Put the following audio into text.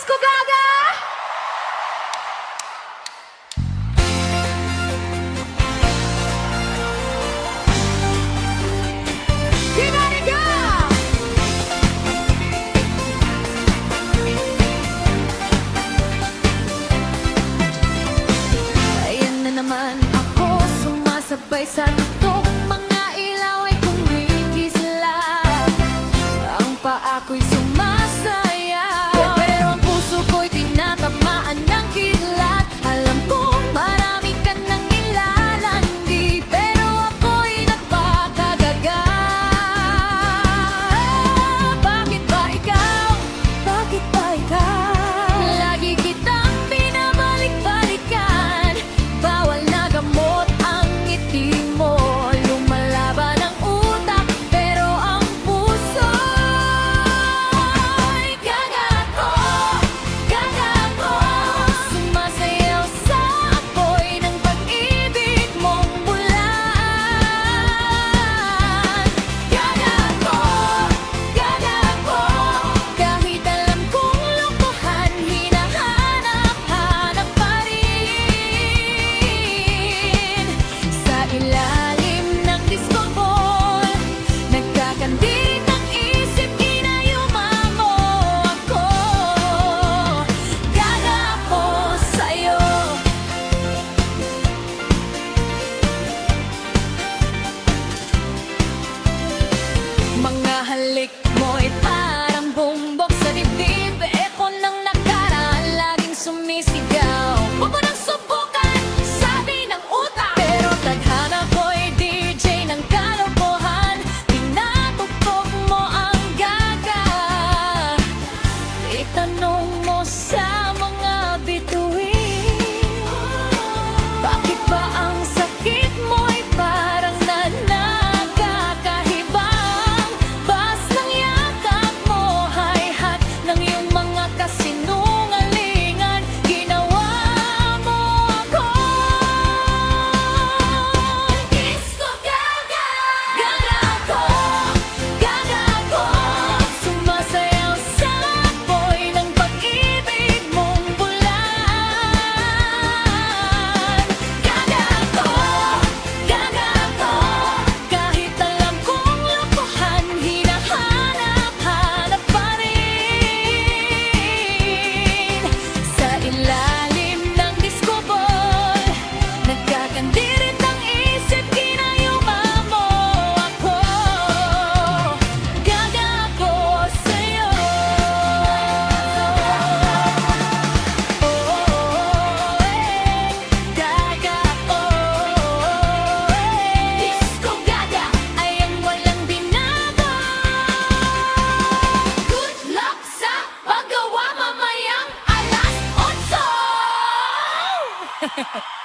Disco Gaga! Kinariga! Ayan na naman ako, sumasabay sa tutok. Mga ilaw ay kumikislap, ang paa ko'y sumasaya, pero ang puso ko'y tinatamaan ng kidlat. Alam kong marami ka nang nilalandi, pero ako'y nagpakagaga. Bakit ba ikaw? Bakit ba ikaw? Lagi kitang binabalik-balikan. Bawal na gamot ang ngiti mo. Lumalaban ang utak, pero ang puso'y gaga ko, gaga ko. Sumasayaw sa apoy ng pag-ibig mong bulan. Gaga ko, gaga ko. Kahit alam kong lokohan, hinahanap-hanap pa rin. Sa ilalim ng disco ball, nagkakandit ang isip, kinayuma mo ako. Gaga ako sa'yo. Mga halik mo'y parang bumbok sa dibdib. Eko ng nakaraan, laging sumisigaw. Huwag mo nang subukan, sabi ng utak. Pero tadhana ko'y DJ ng kalokohan. Tinatugtog mo ang gaga. Itanong mo sa mga bituin, bakit ba ang sakit mo'y parang nanagkakahibang? Bas ng yakap mo, hi-hat ng iyong mga kasinungalingan. Ginawa mo ako disco gaga. Gaga ako, gaga ako. Sumasayaw sa apoy ng pag-ibig mong bulan. Gaga ako, gaga ako. Kahit alam kong lokohan, hinahanap-hanap pa rin. Sa ilalim ng disco ball, nagkakandirit ang isip, kinayuma mo ako. Gaga ako sa'yo. Gaga ako. Disco Gaga ay ang walang binago. Good luck sa paggawa mamayang 8:00.